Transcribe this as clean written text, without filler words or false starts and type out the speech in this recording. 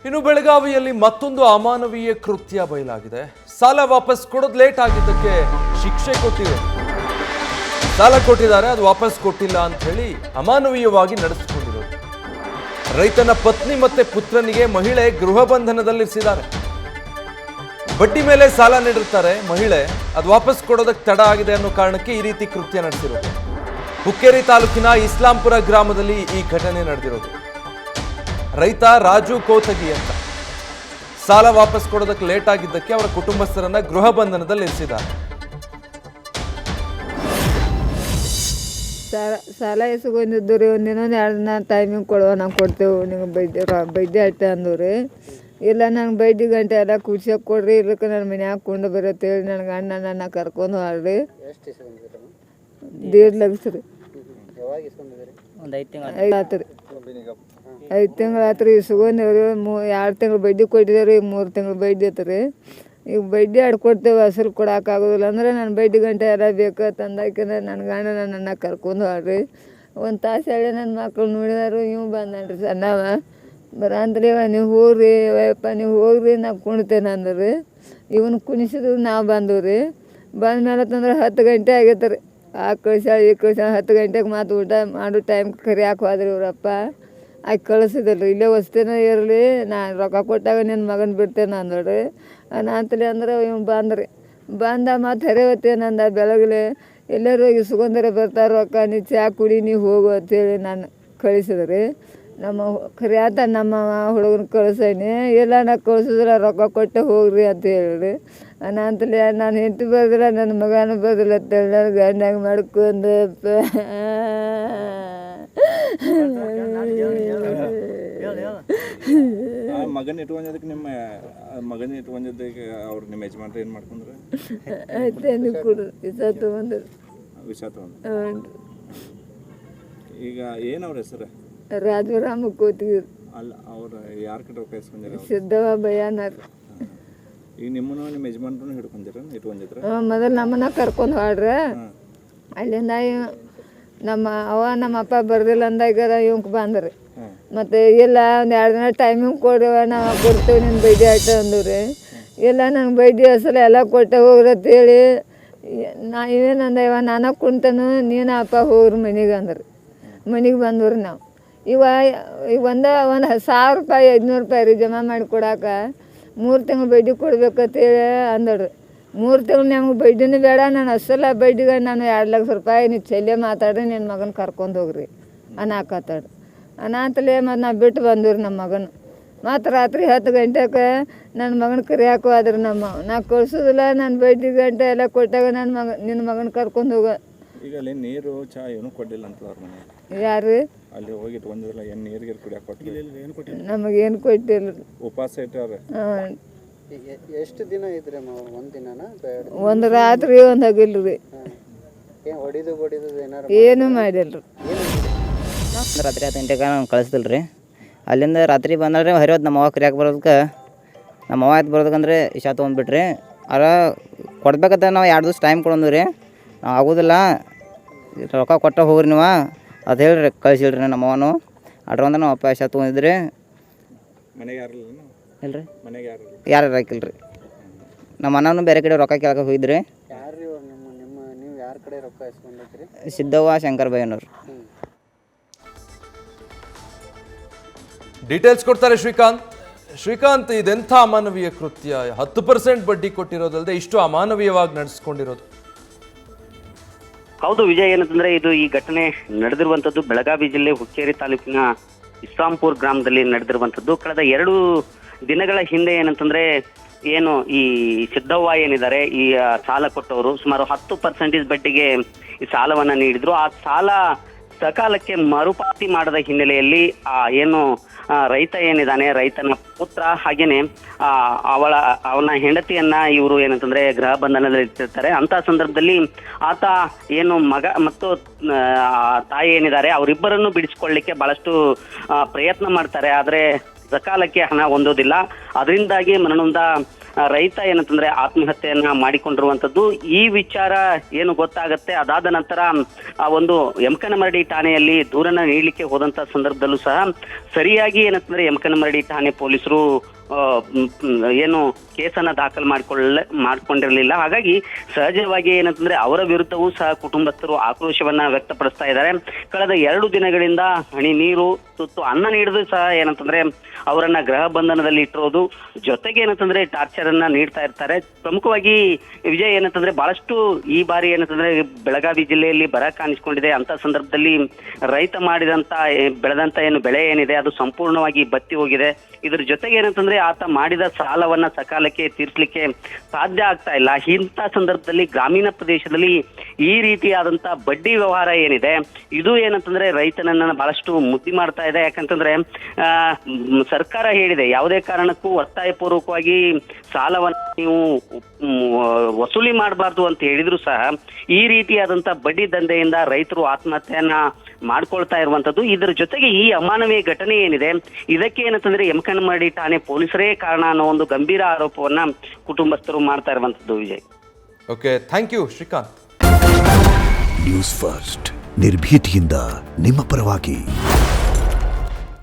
ಇನ್ನು ಬೆಳಗಾವಿಯಲ್ಲಿ ಮತ್ತೊಂದು ಅಮಾನವೀಯ ಕೃತ್ಯ ಬಯಲಾಗಿದೆ. ಸಾಲ ವಾಪಸ್ ಕೊಡೋದು ಲೇಟ್ ಆಗಿದ್ದಕ್ಕೆ ಶಿಕ್ಷೆ ಕೊಟ್ಟಿದೆ. ಸಾಲ ಕೊಟ್ಟಿದ್ದಾರೆ, ಅದು ವಾಪಸ್ ಕೊಟ್ಟಿಲ್ಲ ಅಂತ ಹೇಳಿ ಅಮಾನವೀಯವಾಗಿ ನಡೆಸಿಕೊಂಡಿರೋದು. ರೈತನ ಪತ್ನಿ ಮತ್ತೆ ಪುತ್ರನಿಗೆ ಮಹಿಳೆ ಗೃಹ ಬಂಧನದಲ್ಲಿರಿಸಿದ್ದಾರೆ. ಬಡ್ಡಿ ಮೇಲೆ ಸಾಲ ನೀಡಿರ್ತಾರೆ ಮಹಿಳೆ, ಅದು ವಾಪಸ್ ಕೊಡೋದಕ್ಕೆ ತಡ ಆಗಿದೆ ಅನ್ನೋ ಕಾರಣಕ್ಕೆ ಈ ರೀತಿ ಕೃತ್ಯ ನಡೆಸಿರೋದು. ಹುಕ್ಕೇರಿ ತಾಲೂಕಿನ ಇಸ್ಲಾಂಪುರ ಗ್ರಾಮದಲ್ಲಿ ಈ ಘಟನೆ ನಡೆದಿರೋದು. ರೈತ ರಾಜು ಕೋತಗಿ ಅಂತ ಸಾಲ ವಾಪಸ್ ಕೊಡೋದಕ್ಕೆ ಲೇಟ್ ಆಗಿದ್ದಕ್ಕೆ ಅವರ ಕುಟುಂಬಸ್ಥರನ್ನ ಗೃಹ ಬಂಧನದಲ್ಲಿ ಇರಿಸಿದ್ದಾರೆ. ಸಾಲ ಎಸ್ಕೊಂಡಿದ್ದು ರೀ, ಒಂದಿನ 2 ದಿನ ಟೈಮಿಂಗ್ ಕೊಡುವ ನಾವು ಕೊಡ್ತೇವೆ, ನಿಮ್ಗೆ ಬೈದ್ಯ ಅಟ್ಟೆ ಅಂದವ್ರಿ. ಇಲ್ಲ ನಂಗೆ ಬೈದಿ ಗಂಟೆ ಎಲ್ಲ ಕುಡ್ಸಕ್ಕೆ ಕೊಡ್ರಿ, ಇಲ್ಲಕ್ಕೆ ನನ್ನ ಮನ್ಯಾಗ ಕೊಂಡು ಬರತ್ತೇಳಿ ನನ್ನ ಗಂಡ ನನ್ನ ಕರ್ಕೊಂಡು ಹಾಡ್ರಿ. 1.5 ಲಕ್ಷ ರೀ. 5 ತಿಂಗಳು ಆತು ರೀ. ಇಸ್ಕೊಂಡೇವ್ರಿ. 2 ತಿಂಗಳು ಬಡ್ಡಿ ಕೊಟ್ಟಿದ್ದೇವೆ ರೀ. 3 ತಿಂಗಳು ಬಡ್ಡಿ ಐತೆ ರೀ. ಈಗ ಬಡ್ಡಿ ಕೊಡ್ತೇವೆ, ಅಸಲು ಕೊಡೋಕ್ಕಾಗೋದಿಲ್ಲ ಅಂದ್ರೆ ನಾನು ಬಡ್ಡಿ ಗಂಟೆ ಎಲ್ಲ ಬೇಕು ತಂದಾಕಿದ್ರೆ ನನ್ನ ಗಂಡ ನನ್ನ ಕರ್ಕೊಂಡು ಹಾಡ್ರಿ. 1 ತಾಸು ಹೇಳಿ ನನ್ನ ಮಕ್ಳು ನೋಡಿದಾರು. ಇವು ಬಂದನ್ರಿ ಸಣ್ಣವ ಬರಂದ್ರಿ, ನೀವು ಹೋಗ್ರಿ ಯಪ್ಪ, ನೀವು ಹೋಗ್ರಿ ನಾ ಕುಣಿತೇನೆ ಅಂದ್ರಿ. ಇವನು ಕುಣಿಸಿದ್ರು, ನಾವು ಬಂದವು ರೀ. ಬಂದ್ಮೇಲೆ ತಂದ್ರೆ 10 ಗಂಟೆ ಆಗೈತೆ ರೀ. ಆ ಕಳ್ಸಾಳ ಈ ಕಳ್ಸಾಳ 10 ಗಂಟೆಗೆ ಮಾತು ಊಟ ಮಾಡೋ ಟೈಮ್ ಕರಿಯಾಕೆ ಹೋದ್ರಿ ಇವ್ರಪ್ಪ. ಆಕೆ ಕಳಿಸಿದಲ್ರಿ, ಇಲ್ಲೇ ವಸ್ತೇನ ಇರಲಿ, ನಾನು ರೊಕ್ಕ ಕೊಟ್ಟಾಗ ನಿನ್ನ ಮಗನ ಬಿಡ್ತೇನೆ ಅಂದೋಡ್ರಿ. ನಾನಂತಲಿ ಅಂದ್ರೆ ಇವ್ ಬಂದ್ರಿ. ಬಂದ ಮತ್ತು ಹರಿವತ್ತೇನಂದ ಬೆಳಗ್ಲೆ ಎಲ್ಲರೂ ಇಸ್ಕೊಂಡರೆ ಬರ್ತಾರೆ ರೊಕ್ಕ, ನೀ ಚಾ ಕುಡಿ, ನೀವು ಹೋಗು ಅಂತೇಳಿ ನಾನು ಕಳಿಸಿದ್ರಿ. ನಮ್ಮ ಕರಿಯಾತ ನಮ್ಮ ಹುಡುಗನ ಕಳ್ಸೇನಿ. ಎಲ್ಲ ನಾ ಕಳ್ಸಿದ್ರೆ ರೊಕ್ಕ ಕೊಟ್ಟೆ ಹೋಗ್ರಿ ಅಂತ ಹೇಳಿರಿ. ನಾನಂತಲಿ ನಾನು ಹೆಂಡತಿ ಬರ್ದಿಲ್ಲ, ನನ್ನ ಮಗನೂ ಬರ್ದಿಲ್ಲ ಅಂತೇಳಿ ನಾನು ಗಂಡಾಗ ಮಾಡ್ಕೊಂಡು ಮಗನ ಇಟ್ಕೊಂಡದಕ್ಕೆ ನಿಮ್ಮ ಮಗನ ಇಟ್ಕೊಂಡದಕ್ಕೆ ಅವ್ರು ನಿಮ್ಮ ಯಜಮಾನ್ರು ಏನು ಮಾಡ್ಕೊಂಡ್ರೆ ಆಯ್ತು ನೀವು ಕೊಡ್ರಿ ವಿಷ ತೊಗೊಂಡ್ರಿ. ವಿಷ ತೊಗೊಂಡು ಈಗ ಏನು ಅವ್ರ ಹೆಸರು? ರಾಜರಾಮ ಕೋತಿಗಿರಿ. ಅಲ್ಲ, ಅವ್ರು ಯಾರ ಕಡೆ ರೊಕ್ಕ ಇಸ್ಕೊಂಡಿರ? ಸಿದ್ದವ ಭಯಾನರ್. ಈಗ ನಿಮ್ಮನ್ನು ನಿಮ್ಮ ಯಜಮಾನ್ರು ಇಟ್ಕೊಂಡಿದ್ರ? ಮೊದಲು ನಮ್ಮನ್ನ ಕರ್ಕೊಂಡು ಹಾಡ್ರ. ಅಲ್ಲಿಂದ ನಮ್ಮ ಅವ್ವ ನಮ್ಮ ಅಪ್ಪ ಬರ್ದಿಲ್ಲ ಅಂದಾಗ ಇವಂಕ್ ಬಂದ್ರಿ. ಮತ್ತು ಇಲ್ಲ 1 2 ದಿನ ಟೈಮಿಂಗ್ ಕೊಡುವ, ನಾವು ಕೊಡ್ತೇವೆ ನಿನ್ನ ಬೈದಿ ಆಯ್ತು ಅಂದ್ರಿ. ಇಲ್ಲ ನಂಗೆ ಬೈದಿ ಅಸಲು ಎಲ್ಲ ಕೊಟ್ಟೆ ಹೋಗ್ರಿ ಅಂತೇಳಿ ನಾ ಇವೇನಂದ, ಇವ ನಾನು ಕುಂತನು, ನೀನು ಅಪ್ಪ ಹೋಗ್ರಿ ಮನೆಗೆ ಅಂದ್ರಿ. ಮನೆಗೆ ಬಂದವ್ರಿ ನಾವು. ಈಗ ಒಂದು 1000 ರೂಪಾಯಿ 500 ರೂಪಾಯಿ ರೀ ಜಮಾ ಮಾಡಿ ಕೊಡಾಕ 3 ತಿಂಗಳು ಬಡ್ಡಿ ಕೊಡ್ಬೇಕಂತೇಳಿ ಅಂದಡ್ರಿ. 3 ತಿಂಗಳು ನಮ್ಗೆ ಬಡ್ಡಿನೂ ಬೇಡ, ನಾನು ಅಸಲ ಬಡ್ಡಿಗೆ ನಾನು 2 ಲಕ್ಷ ರೂಪಾಯಿ ನೀವು ಚೆಲ್ಲೆ ಮಾತಾಡ್ರಿ, ನಿನ್ನ ಮಗನ ಕರ್ಕೊಂಡು ಹೋಗ್ರಿ ಅನ್ನಾಕತ್ತಾಡ್ರಿ. ಅನಾತಲೇ ಮತ್ತು ನಾವು ಬಿಟ್ಟು ಬಂದವ್ರಿ ನಮ್ಮ ಮಗನ. ಮತ್ತು ರಾತ್ರಿ 10 ಗಂಟೆಗೆ ನನ್ನ ಮಗನ ಕರಿಯಾಕೆ ಹೋದ್ರಿ. ನಾ ಕಳ್ಸೋದಿಲ್ಲ, ನಾನು ಬಡ್ಡಿ ಗಂಟೆ ಎಲ್ಲ ಕೊಟ್ಟಾಗ ನಿನ್ನ ಮಗನ ಕರ್ಕೊಂಡು ಹೋಗ. ಈಗ ಅಲ್ಲಿ ನೀರು ಚಾ ಏನೂ ಕೊಡಲಿಲ್ಲ ಅಂತ ಅವ್ರ ಮನೆ ಯಾರು ಅಲ್ಲಿ ಹೋಗಿ ಇಟ್ಕೊಂಡಿರಲ್ಲ, ಏನು ನೀರಿಗೆ ಕುಡಿಯಾಕೆ ಕೊಟ್ಟಿಲ್ಲ? ನಮಗೇನು ಕೊಟ್ಟಿಲ್ಲ. ಉಪವಾಸ ಇಟ್ಟಾರೆ. ಹಾಂ. ಎಷ್ಟು ದಿನ ಇದ್ರಿ? 1 ದಿನನ? ಒಂದು ರಾತ್ರಿ ಒಂದು ಹಗಲ್ರಿ. ಹೊಡಿದು ಏನಾರು ಏನೂ ಮಾಡಿಲ್ರಿ. ರಾತ್ರಿ 10 ಗಂಟೆಗೆ ನಾವು ಕಳಿಸ್ದಿಲ್ಲ ರೀ. ಅಲ್ಲಿಂದ ರಾತ್ರಿ ಬಂದ್ರೆ ಹರಿಯೋದು ನಮ್ಮ ಅವ್ವ ಕರಿಯಾಕೆ ಬರೋದಕ್ಕೆ ನಮ್ಮ ಅವ್ವ ಆಯ್ತು ಬರೋದಕ್ಕಂದ್ರೆ ಇಶಾ ತೊಗೊಂಡ್ಬಿಟ್ರಿ. ಅರ ಕೊಡ್ಬೇಕಂತ ನಾವು 2 ದಿವಸ ಟೈಮ್ ಕೊಡೋದು ರೀ. ನಾವು ಆಗೋದಿಲ್ಲ, ರೊಕ್ಕ ಕೊಟ್ಟ ಹೋಗ್ರಿ ನೀವು ಅದು ಹೇಳ್ರಿ ಕಳಿಸಿಲ್ರಿ ನಮ್ಮ ಅವನು. ಅಡ್ರಂದ್ರೆ ನಮ್ಮ ಅಪ್ಪ ಇಶಾ ತೊಗೊಂಡಿದ್ರಿ. ಮನೆಗೆ ಯಾರಿಲ್ಲ? ಇಲ್ರಿ, ಮನೆಗೆ ಯಾರು ಹಾಕಿಲ್ರಿ. ನಮ್ಮ ಅಣ್ಣನೂ ಬೇರೆ ಕಡೆ ರೊಕ್ಕ ಕೇಳಕ್ಕೆ ಹೋಗಿದ್ರಿ. ಯಾರು ನೀವು ಯಾರ ಕಡೆ ರೊಕ್ಕ ಇಸ್ಕೊಂಡಿದ್ರಿ? ಸಿದ್ದವ್ವ ಶಂಕರ್ ಬೈಯನವ್ರು. ಡೀಟೇಲ್ಸ್ ಕೊಡ್ತಾರೆ ಶ್ರೀಕಾಂತ್. ಇದೆಂಥ ಅಮಾನವೀಯ ಕೃತ್ಯ! 10% ಬಡ್ಡಿ ಕೊಟ್ಟಿರೋದಲ್ಲದೆ ಇಷ್ಟು ಅಮಾನವೀಯವಾಗಿ ನಡೆಸ್ಕೊಂಡಿರೋದು. ಹೌದು ವಿಜಯ್, ಏನಂತಂದ್ರೆ ಈ ಘಟನೆ ನಡೆದಿರುವಂತದ್ದು ಬೆಳಗಾವಿ ಜಿಲ್ಲೆ ಹುಕ್ಕೇರಿ ತಾಲೂಕಿನ ಇಸ್ಲಾಂಪುರ್ ಗ್ರಾಮದಲ್ಲಿ ನಡೆದಿರುವಂತದ್ದು. ಕಳೆದ 2 ದಿನಗಳ ಹಿಂದೆ ಏನಂತಂದ್ರೆ ಏನು ಈ ಸಿದ್ದವ್ವ ಏನಿದ್ದಾರೆ, ಈ ಸಾಲ ಕೊಟ್ಟವರು ಸುಮಾರು 10% ಬಡ್ಡಿಗೆ ಈ ಸಾಲವನ್ನ ನೀಡಿದ್ರು. ಆ ಸಾಲ ಸಕಾಲಕ್ಕೆ ಮರುಪಾವತಿ ಮಾಡದ ಹಿನ್ನೆಲೆಯಲ್ಲಿ ಏನು ರೈತ ಏನಿದ್ದಾನೆ, ರೈತನ ಪುತ್ರ ಹಾಗೇನೆ ಅವನ ಹೆಂಡತಿಯನ್ನ ಇವರು ಏನಂತಂದ್ರೆ ಗೃಹ ಬಂಧನದಲ್ಲಿ ಇಟ್ಟಿರ್ತಾರೆ. ಅಂತ ಸಂದರ್ಭದಲ್ಲಿ ಆತ ಏನು ಮಗ ಮತ್ತು ತಾಯಿ ಏನಿದ್ದಾರೆ ಅವರಿಬ್ಬರನ್ನು ಬಿಡಿಸ್ಕೊಳ್ಳಿಕ್ಕೆ ಬಹಳಷ್ಟು ಪ್ರಯತ್ನ ಮಾಡ್ತಾರೆ. ಆದ್ರೆ ಸಕಾಲಕ್ಕೆ ಹಣ ಹೊಂದೋದಿಲ್ಲ. ಅದರಿಂದಾಗಿ ಮನನೊಂದ ರೈತ ಏನಂತಂದ್ರೆ ಆತ್ಮಹತ್ಯೆಯನ್ನ ಮಾಡಿಕೊಂಡಿರುವಂತದ್ದು. ಈ ವಿಚಾರ ಏನು ಗೊತ್ತಾಗತ್ತೆ, ಅದಾದ ನಂತರ ಆ ಒಂದು ಯಮಕನಮರಡಿ ಠಾಣೆಯಲ್ಲಿ ದೂರನ್ನ ನೀಡಲಿಕ್ಕೆ ಹೋದಂತ ಸಂದರ್ಭದಲ್ಲೂ ಸಹ ಸರಿಯಾಗಿ ಏನಂತಂದ್ರೆ ಯಮಕನಮರಡಿ ಠಾಣೆ ಪೊಲೀಸರು ಏನು ಕೇಸನ್ನ ದಾಖಲು ಮಾಡ್ಕೊಂಡಿರಲಿಲ್ಲ. ಹಾಗಾಗಿ ಸಹಜವಾಗಿ ಏನಂತಂದ್ರೆ ಅವರ ವಿರುದ್ಧವೂ ಸಹ ಕುಟುಂಬಸ್ಥರು ಆಕ್ರೋಶವನ್ನ ವ್ಯಕ್ತಪಡಿಸ್ತಾ ಇದ್ದಾರೆ. ಕಳೆದ 2 ದಿನಗಳಿಂದ ಹನಿ ನೀರು, ತುತ್ತು ಅನ್ನ ನೀಡಿದ್ರು ಸಹ ಏನಂತಂದ್ರೆ ಅವರನ್ನ ಗೃಹ ಬಂಧನದಲ್ಲಿ ಇಟ್ಟಿರೋದು, ಜೊತೆಗೆ ಏನಂತಂದ್ರೆ ಟಾರ್ಚರ್ ಅನ್ನ ನೀಡ್ತಾ ಇರ್ತಾರೆ. ಪ್ರಮುಖವಾಗಿ ವಿಜಯ್ ಏನಂತಂದ್ರೆ ಬಹಳಷ್ಟು ಈ ಬಾರಿ ಏನಂತಂದ್ರೆ ಬೆಳಗಾವಿ ಜಿಲ್ಲೆಯಲ್ಲಿ ಬರ ಕಾಣಿಸ್ಕೊಂಡಿದೆ. ಅಂತ ಸಂದರ್ಭದಲ್ಲಿ ರೈತ ಬೆಳೆದಂತ ಏನು ಬೆಳೆ ಏನಿದೆ ಅದು ಸಂಪೂರ್ಣವಾಗಿ ಬತ್ತಿ ಹೋಗಿದೆ. ಇದ್ರ ಜೊತೆಗೆ ಏನಂತಂದ್ರೆ ಆತ ಮಾಡಿದ ಸಾಲವನ್ನ ಸಕಾಲಕ್ಕೆ ತೀರಿಸಲಿಕ್ಕೆ ಸಾಧ್ಯ ಆಗ್ತಾ ಇಲ್ಲ. ಇಂಥ ಸಂದರ್ಭದಲ್ಲಿ ಗ್ರಾಮೀಣ ಪ್ರದೇಶದಲ್ಲಿ ಈ ರೀತಿಯಾದಂತ ಬಡ್ಡಿ ವ್ಯವಹಾರ ಏನಿದೆ ಇದು ಏನಂತಂದ್ರೆ ರೈತನನ್ನ ಬಹಳಷ್ಟು ಮುದ್ದಿ ಮಾಡ್ತಾ ಇದೆ. ಯಾಕಂತಂದ್ರೆ ಸರ್ಕಾರ ಹೇಳಿದೆ ಯಾವುದೇ ಕಾರಣಕ್ಕೂ ಒತ್ತಾಯ ಪೂರ್ವಕವಾಗಿ ಸಾಲವನ್ನ ನೀವು ವಸೂಲಿ ಮಾಡಬಾರ್ದು ಅಂತ ಹೇಳಿದ್ರು ಸಹ ಈ ರೀತಿಯಾದಂತ ಬಡ್ಡಿ ದಂಧೆಯಿಂದ ರೈತರು ಆತ್ಮಹತ್ಯೆಯನ್ನ ಮಾಡ್ಕೊಳ್ತಾ ಇರುವಂತದ್ದು. ಇದರ ಜೊತೆಗೆ ಈ ಅಮಾನವೀಯ ಘಟನೆ ಏನಿದೆ ಇದಕ್ಕೆ ಏನಂತಂದ್ರೆ ಯಮಕನಮರಡಿ ಠಾಣೆ ಪೊಲೀಸರೇ ಕಾರಣ ಅನ್ನೋ ಒಂದು ಗಂಭೀರ ಆರೋಪವನ್ನ ಕುಟುಂಬಸ್ಥರು ಮಾಡ್ತಾ ಇರುವಂತದ್ದು. Vijay, okay, thank you Srikanth. News first ನಿರ್ಭೀತಿಯಿಂದ ನಿಮ್ಮ ಪರವಾಗಿ.